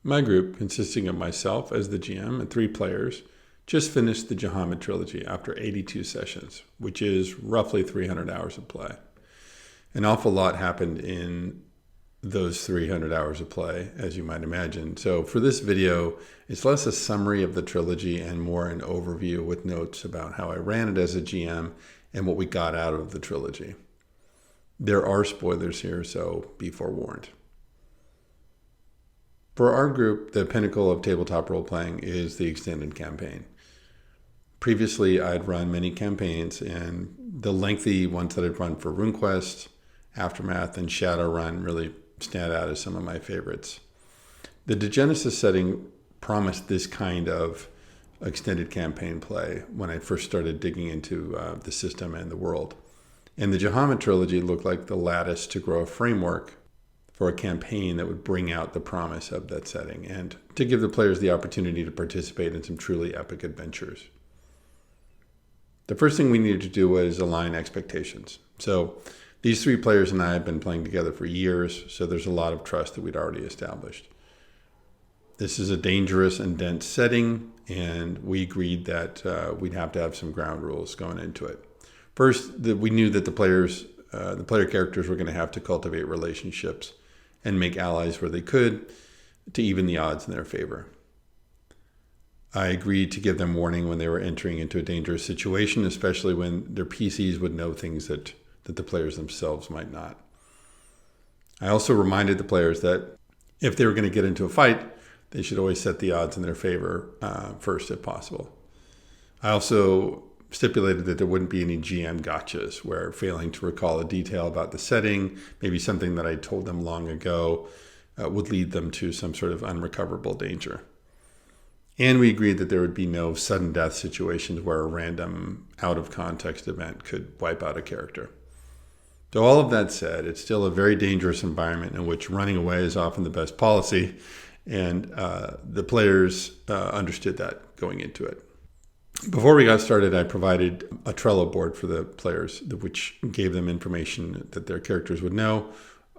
My group, consisting of myself as the GM and 3 players, just finished the Jehammed Trilogy after 82 sessions, which is roughly 300 hours of play. An awful lot happened in those 300 hours of play, as you might imagine. So for this video, it's less a summary of the trilogy and more an overview with notes about how I ran it as a GM and what we got out of the trilogy. There are spoilers here, so be forewarned. For our group, the pinnacle of tabletop role-playing is the extended campaign. Previously, I'd run many campaigns, and the lengthy ones that I'd run for RuneQuest, Aftermath, and Shadowrun really stand out as some of my favorites. The Degenesis setting promised this kind of extended campaign play when I first started digging into the system and the world. And the Jehammed Trilogy looked like the lattice to grow a framework for a campaign that would bring out the promise of that setting and to give the players the opportunity to participate in some truly epic adventures. The first thing we needed to do was align expectations. So these 3 players and I have been playing together for years, so there's a lot of trust that we'd already established. This is a dangerous and dense setting, and we agreed that we'd have to have some ground rules going into it. First, we knew that the player characters were going to have to cultivate relationships and make allies where they could to even the odds in their favor. I agreed to give them warning when they were entering into a dangerous situation, especially when their PCs would know things that the players themselves might not. I also reminded the players that if they were going to get into a fight, they should always set the odds in their favor first if possible. I also stipulated that there wouldn't be any GM gotchas where failing to recall a detail about the setting, maybe something that I told them long ago, would lead them to some sort of unrecoverable danger. And we agreed that there would be no sudden death situations where a random out-of-context event could wipe out a character. So all of that said, it's still a very dangerous environment in which running away is often the best policy, and the players understood that going into it. Before we got started, I provided a Trello board for the players, which gave them information that their characters would know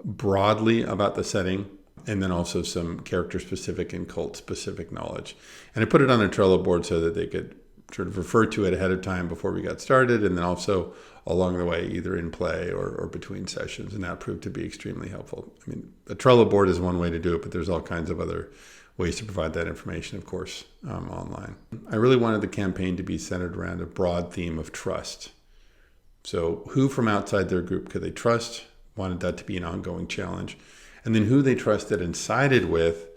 broadly about the setting, and then also some character-specific and cult-specific knowledge. And I put it on a Trello board so that they could sort of refer to it ahead of time before we got started, and then also along the way, either in play or between sessions, and that proved to be extremely helpful. I mean, a Trello board is one way to do it, but there's all kinds of other ways to provide that information, of course, online. I really wanted the campaign to be centered around a broad theme of trust. So who from outside their group could they trust? Wanted that to be an ongoing challenge. And then who they trusted and sided with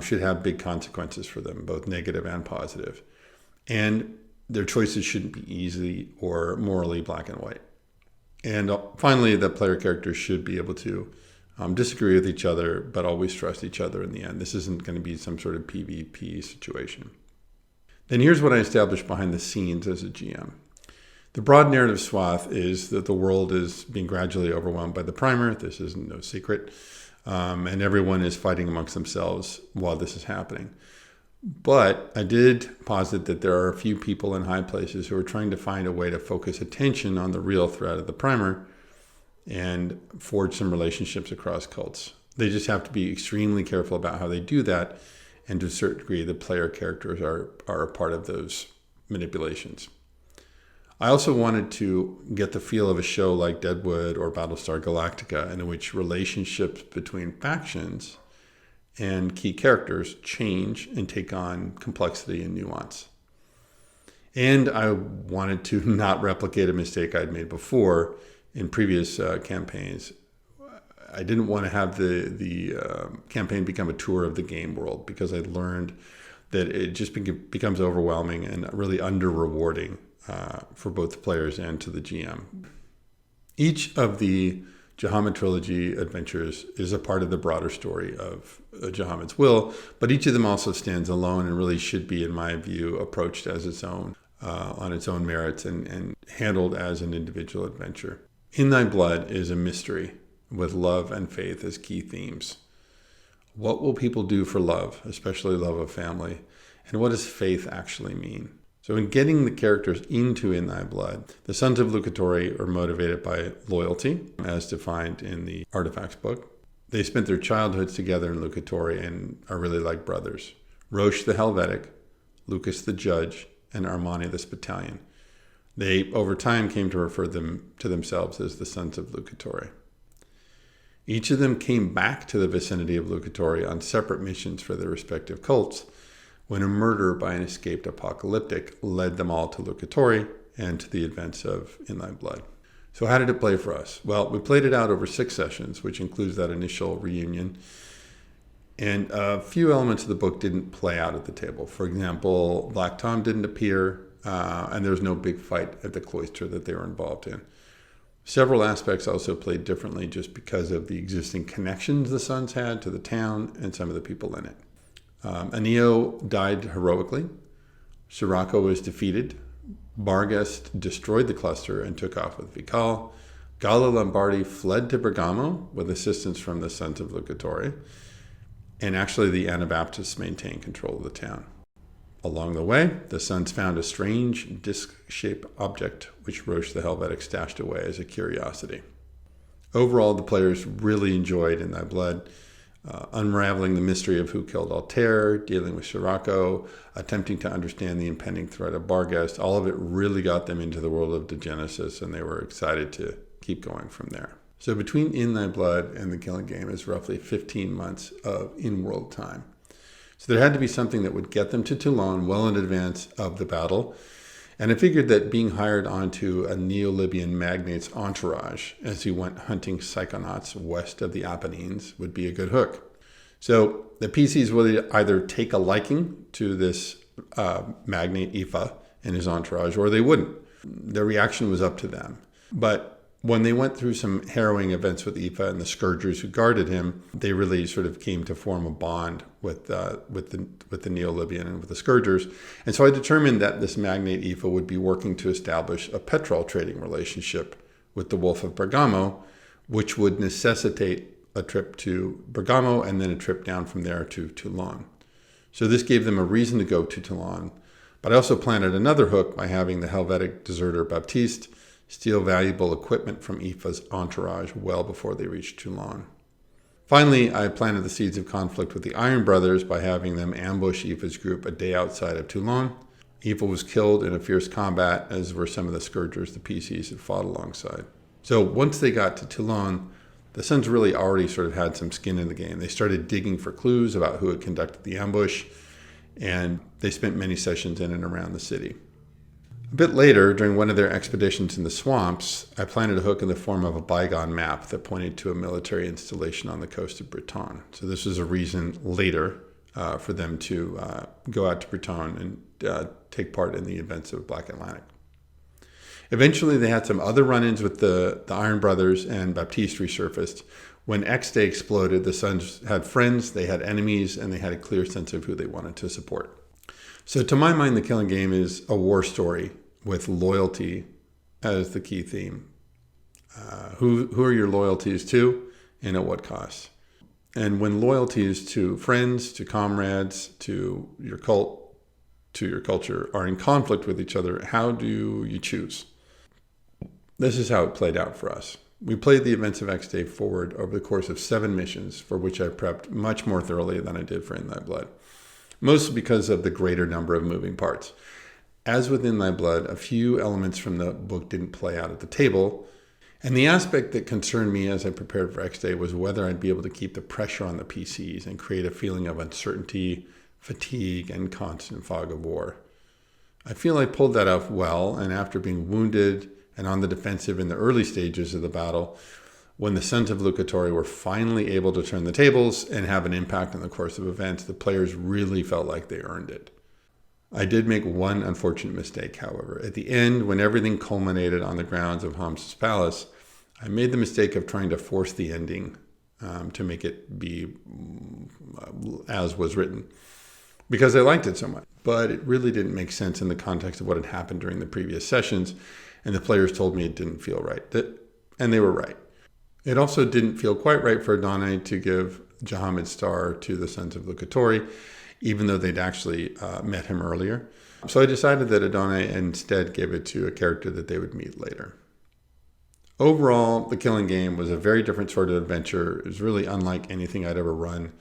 should have big consequences for them, both negative and positive. And their choices shouldn't be easy or morally black and white. And finally, the player characters should be able to disagree with each other, but always trust each other in the end. This isn't going to be some sort of PvP situation. Then here's what I established behind the scenes as a GM. The broad narrative swath is that the world is being gradually overwhelmed by the primer. This is no secret. And everyone is fighting amongst themselves while this is happening. But I did posit that there are a few people in high places who are trying to find a way to focus attention on the real threat of the primer and forge some relationships across cults. They just have to be extremely careful about how they do that, and to a certain degree, the player characters are a part of those manipulations. I also wanted to get the feel of a show like Deadwood or Battlestar Galactica, in which relationships between factions and key characters change and take on complexity and nuance. And I wanted to not replicate a mistake I'd made before in previous campaigns. I didn't want to have the campaign become a tour of the game world, because I learned that it just becomes overwhelming and really under-rewarding for both the players and to the GM. Each of the Jehammed Trilogy adventures is a part of the broader story of Jehammed's will, but each of them also stands alone and really should be, in my view, approached as its own, on its own merits and handled as an individual adventure. In Thy Blood is a mystery with love and faith as key themes. What will people do for love, especially love of family? And what does faith actually mean? So in getting the characters into In Thy Blood, the Sons of Lucatori are motivated by loyalty, as defined in the Artifacts book. They spent their childhoods together in Lucatory and are really like brothers. Roche the Helvetic, Lucas the Judge, and Armani the Spitalian. They, over time, came to refer to themselves as the Sons of Lucatory. Each of them came back to the vicinity of Lucatory on separate missions for their respective cults, when a murder by an escaped apocalyptic led them all to Lucatory and to the events of In Thy Blood. So how did it play for us? Well, we played it out over 6 sessions, which includes that initial reunion. And a few elements of the book didn't play out at the table. For example, Black Tom didn't appear, and there was no big fight at the cloister that they were involved in. Several aspects also played differently just because of the existing connections the Sons had to the town and some of the people in it. Anio died heroically. Sirocco was defeated. Barghest destroyed the cluster and took off with Vical. Gallo Lombardi fled to Bergamo with assistance from the Sons of Lucatory. And actually the Anabaptists maintained control of the town. Along the way, the Sons found a strange disc-shaped object which Roche the Helvetic stashed away as a curiosity. Overall, the players really enjoyed In Thy Blood, unraveling the mystery of who killed Altair, dealing with Sirocco, attempting to understand the impending threat of Barghest. All of it really got them into the world of Degenesis, and they were excited to keep going from there. So between In Thy Blood and The Killing Game is roughly 15 months of in-world time. So there had to be something that would get them to Toulon well in advance of the battle. And I figured that being hired onto a Neo-Libyan magnate's entourage as he went hunting psychonauts west of the Apennines would be a good hook. So the PCs would either take a liking to this magnate Aoife and his entourage, or they wouldn't. Their reaction was up to them. But when they went through some harrowing events with Aoife and the scourgers who guarded him, they really sort of came to form a bond with the Neo-Libyan and with the scourgers. And so I determined that this magnate Aoife would be working to establish a petrol trading relationship with the Wolf of Bergamo, which would necessitate a trip to Bergamo and then a trip down from there to Toulon. So this gave them a reason to go to Toulon. But I also planted another hook by having the Helvetic deserter Baptiste steal valuable equipment from Aoife's entourage well before they reached Toulon. Finally, I planted the seeds of conflict with the Iron Brothers by having them ambush Aoife's group a day outside of Toulon. Aoife was killed in a fierce combat, as were some of the scourgers the PCs had fought alongside. So once they got to Toulon, the Sons really already sort of had some skin in the game. They started digging for clues about who had conducted the ambush, and they spent many sessions in and around the city. A bit later, during one of their expeditions in the swamps, I planted a hook in the form of a bygone map that pointed to a military installation on the coast of Breton. So this was a reason later for them to go out to Breton and take part in the events of Black Atlantic. Eventually, they had some other run-ins with the Iron Brothers, and Baptiste resurfaced. When X-Day exploded, the Sons had friends, they had enemies, and they had a clear sense of who they wanted to support. So to my mind, The Killing Game is a war story with loyalty as the key theme. Who are your loyalties to and at what cost? And when loyalties to friends, to comrades, to your cult, to your culture are in conflict with each other, how do you choose? This is how it played out for us. We played the events of X-Day forward over the course of 7 missions, for which I prepped much more thoroughly than I did for In Thy Blood. Mostly because of the greater number of moving parts. As with In Thy Blood, a few elements from the book didn't play out at the table, and the aspect that concerned me as I prepared for X-Day was whether I'd be able to keep the pressure on the PCs and create a feeling of uncertainty, fatigue, and constant fog of war. I feel I pulled that off well, and after being wounded and on the defensive in the early stages of the battle, when the Sons of Lucatory were finally able to turn the tables and have an impact on the course of events, the players really felt like they earned it. I did make one unfortunate mistake, however. At the end, when everything culminated on the grounds of Hamsa's palace, I made the mistake of trying to force the ending to make it be as was written, because I liked it so much. But it really didn't make sense in the context of what had happened during the previous sessions, and the players told me it didn't feel right. And they were right. It also didn't feel quite right for Adonai to give Jehammed's star to the Sons of Lucatory, even though they'd actually met him earlier. So I decided that Adonai instead gave it to a character that they would meet later. Overall, The Killing Game was a very different sort of adventure. It was really unlike anything I'd ever run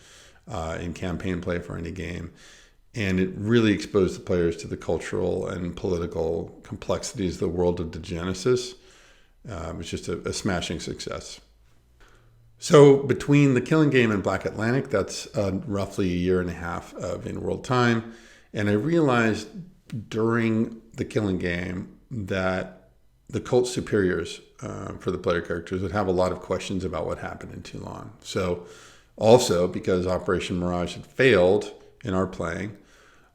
in campaign play for any game. And it really exposed the players to the cultural and political complexities of the world of Degenesis. It was just a smashing success. So between The Killing Game and Black Atlantic, that's roughly a year and a half of in-world time. And I realized during The Killing Game that the cult superiors for the player characters would have a lot of questions about what happened in Toulon. So also, because Operation Mirage had failed in our playing,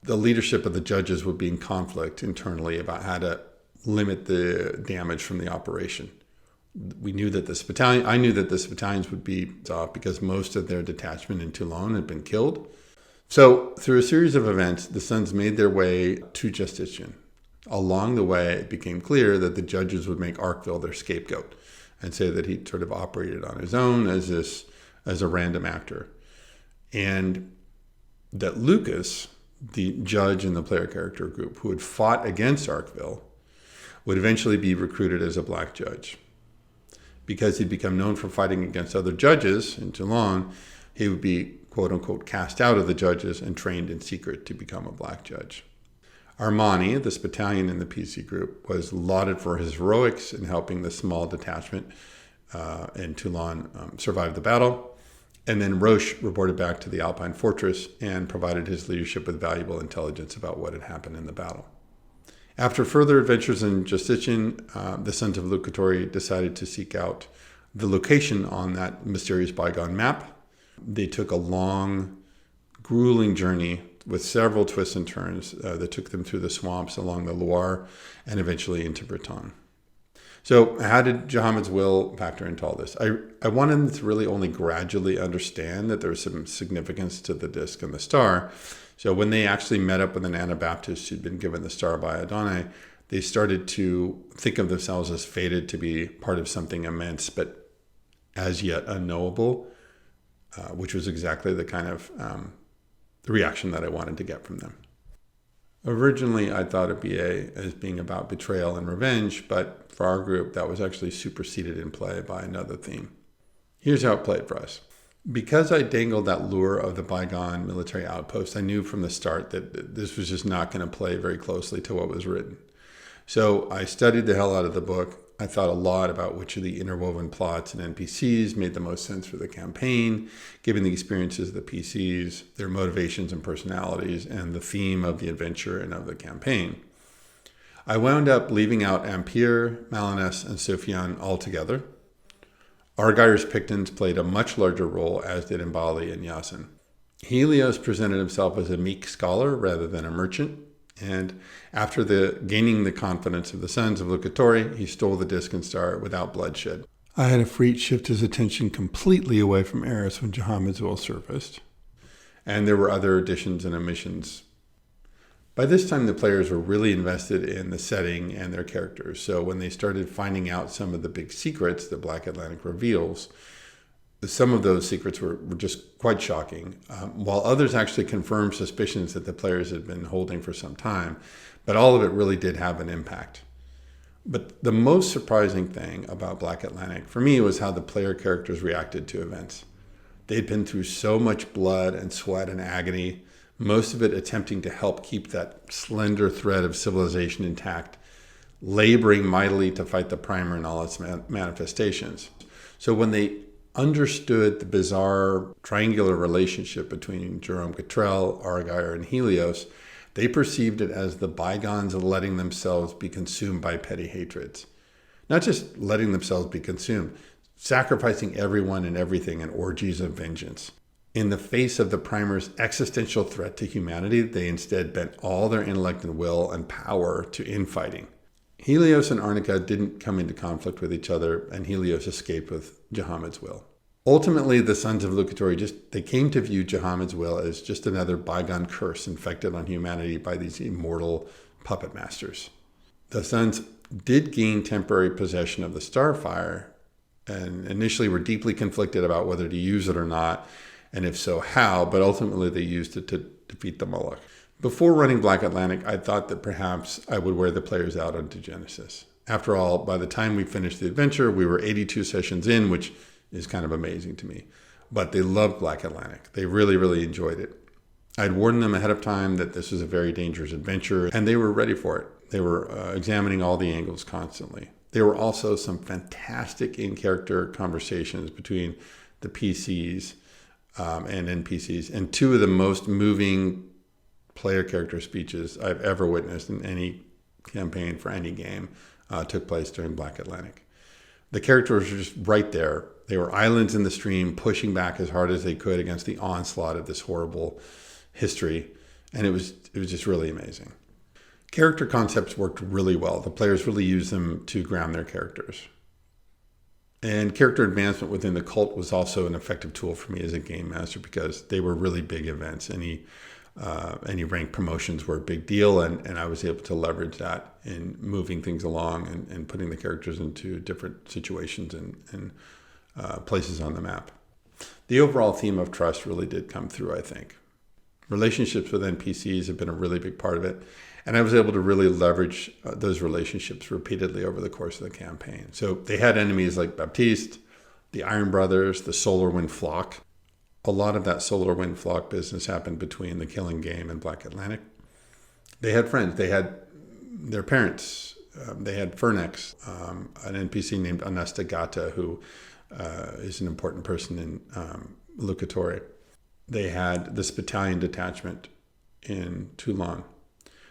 the leadership of the judges would be in conflict internally about how to limit the damage from the operation. I knew that this battalions would be off because most of their detachment in Toulon had been killed. So through a series of events, the Sons made their way to Justitian. Along the way, it became clear that the judges would make Arkville their scapegoat and say that he sort of operated on his own as a random actor. And that Lucas, the judge in the player character group who had fought against Arkville, would eventually be recruited as a black judge. Because he'd become known for fighting against other judges in Toulon, he would be, quote unquote, cast out of the judges and trained in secret to become a black judge. Armani, this battalion in the PC group, was lauded for his heroics in helping the small detachment in Toulon survive the battle. And then Roche reported back to the Alpine fortress and provided his leadership with valuable intelligence about what had happened in the battle. After further adventures in Justitian, the Sons of Lucatori decided to seek out the location on that mysterious bygone map. They took a long, grueling journey with several twists and turns that took them through the swamps along the Loire and eventually into Breton. So how did Jehammed's will factor into all this? I wanted them to really only gradually understand that there was some significance to the disc and the star. So when they actually met up with an Anabaptist who'd been given the star by Adonai, they started to think of themselves as fated to be part of something immense, but as yet unknowable, which was exactly the kind of the reaction that I wanted to get from them. Originally, I thought of BA as being about betrayal and revenge, but for our group, that was actually superseded in play by another theme. Here's how it played for us. Because I dangled that lure of the bygone military outpost, I knew from the start that this was just not going to play very closely to what was written. So I studied the hell out of the book. I thought a lot about which of the interwoven plots and NPCs made the most sense for the campaign, given the experiences of the PCs, their motivations and personalities, and the theme of the adventure and of the campaign. I wound up leaving out Ampere, Malinès, and Sophiane altogether. Argyre's Pictons played a much larger role, as did Mbali and Yasin. Helios presented himself as a meek scholar rather than a merchant. And after gaining the confidence of the Sons of Lucatori, he stole the disc and star without bloodshed. I had Afrit shift his attention completely away from Eris when Jehammed's will surfaced. And there were other additions and omissions. By this time, the players were really invested in the setting and their characters. So when they started finding out some of the big secrets that Black Atlantic reveals, some of those secrets were just quite shocking, while others actually confirmed suspicions that the players had been holding for some time. But all of it really did have an impact. But the most surprising thing about Black Atlantic for me was how the player characters reacted to events. They'd been through so much blood and sweat and agony, most of it attempting to help keep that slender thread of civilization intact, laboring mightily to fight the primer and all its manifestations. So when they understood the bizarre triangular relationship between Jerome Cottrell, Argyre, and Helios, they perceived it as the bygones letting themselves be consumed by petty hatreds. Not just letting themselves be consumed, sacrificing everyone and everything in orgies of vengeance. In the face of the primer's existential threat to humanity, they instead bent all their intellect and will and power to infighting. Helios and Arnica didn't come into conflict with each other, and Helios escaped with Jehammed's will. Ultimately, the Sons of Lucatori they came to view Jehammed's will as just another bygone curse inflicted on humanity by these immortal puppet masters. The Sons did gain temporary possession of the Starfire, and initially were deeply conflicted about whether to use it or not, and if so, how, but ultimately they used it to defeat the Moloch. Before running Black Atlantic, I thought that perhaps I would wear the players out on Degenesis. After all, by the time we finished the adventure, we were 82 sessions in, which is kind of amazing to me. But they loved Black Atlantic. They really, really enjoyed it. I'd warned them ahead of time that this was a very dangerous adventure, and they were ready for it. They were examining all the angles constantly. There were also some fantastic in-character conversations between the PCs and NPCs, and two of the most moving player character speeches I've ever witnessed in any campaign for any game took place during Black Atlantic. The characters were just right there. They were islands in the stream, pushing back as hard as they could against the onslaught of this horrible history, and it was just really amazing. Character concepts worked really well. The players really used them to ground their characters. And character advancement within the cult was also an effective tool for me as a game master because they were really big events. Any rank promotions were a big deal, and I was able to leverage that in moving things along and putting the characters into different situations and places on the map. The overall theme of trust really did come through, I think. Relationships with NPCs have been a really big part of it. And I was able to really leverage those relationships repeatedly over the course of the campaign. So they had enemies like Baptiste, the Iron Brothers, the Solar Wind Flock. A lot of that Solar Wind Flock business happened between the Killing Game and Black Atlantic. They had friends. They had their parents. They had Fernex, an NPC named Anastagata, who is an important person in Lucatore. They had this battalion detachment in Toulon.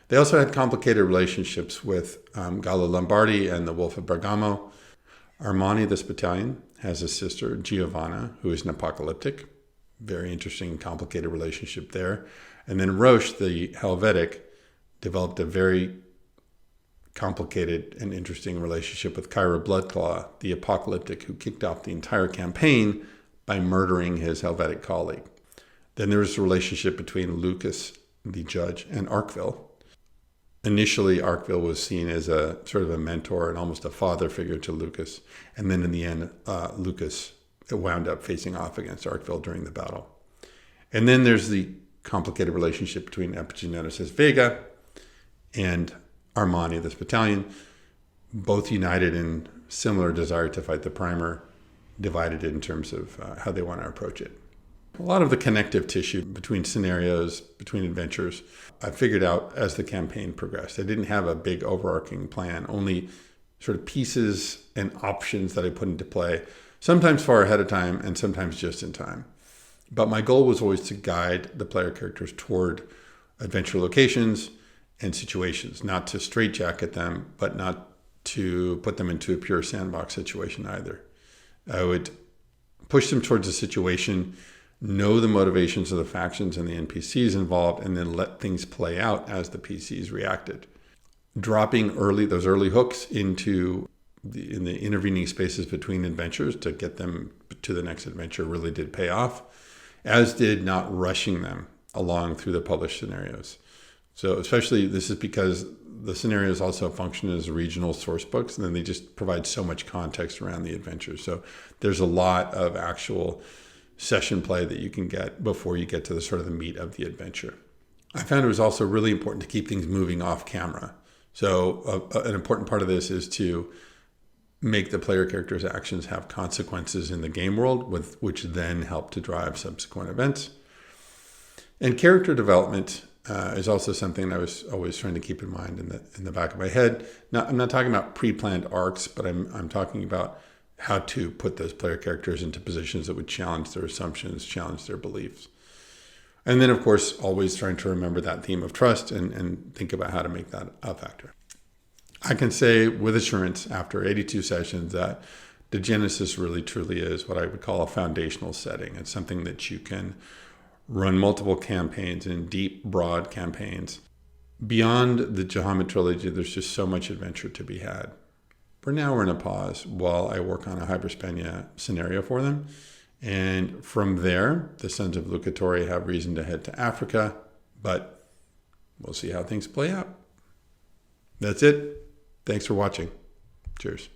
They also had complicated relationships with Gallo Lombardi and the Wolf of Bergamo. Armani, this battalion, has a sister, Giovanna, who is an apocalyptic. Very interesting, complicated relationship there. And then Roche, the Helvetic, developed a very complicated and interesting relationship with Kyra Bloodclaw, the apocalyptic who kicked off the entire campaign by murdering his Helvetic colleague. Then there was a relationship between Lucas, the judge, and Arkville. Initially, Arkville was seen as a sort of a mentor and almost a father figure to Lucas. And then in the end, Lucas wound up facing off against Arkville during the battle. And then there's the complicated relationship between Epigenesis Vega and Armani, this battalion, both united in similar desire to fight the Primer, divided in terms of how they want to approach it. A lot of the connective tissue between scenarios, between adventures, I figured out as the campaign progressed. I didn't have a big overarching plan, only sort of pieces and options that I put into play, sometimes far ahead of time and sometimes just in time. But my goal was always to guide the player characters toward adventure locations and situations, not to straitjacket them, but not to put them into a pure sandbox situation either. I would push them towards a situation, know the motivations of the factions and the NPCs involved, and then let things play out as the PCs reacted. Dropping those early hooks in the intervening spaces between adventures to get them to the next adventure really did pay off, as did not rushing them along through the published scenarios. So especially this is because the scenarios also function as regional source books, and then they just provide so much context around the adventures. So there's a lot of actual session play that you can get before you get to the sort of the meat of the adventure. I found it was also really important to keep things moving off camera. So an important part of this is to make the player character's actions have consequences in the game world, which then help to drive subsequent events. And character development is also something I was always trying to keep in mind in the back of my head. I'm not talking about pre-planned arcs, but I'm talking about how to put those player characters into positions that would challenge their assumptions, challenge their beliefs. And then, of course, always trying to remember that theme of trust and think about how to make that a factor. I can say with assurance after 82 sessions that Degenesis really truly is what I would call a foundational setting. It's something that you can run multiple campaigns in deep, broad campaigns. Beyond the Jehammed Trilogy, there's just so much adventure to be had. For now, we're in a pause while I work on a Hyperspania scenario for them. And from there, the Sons of Lucatore have reason to head to Africa, but we'll see how things play out. That's it. Thanks for watching. Cheers.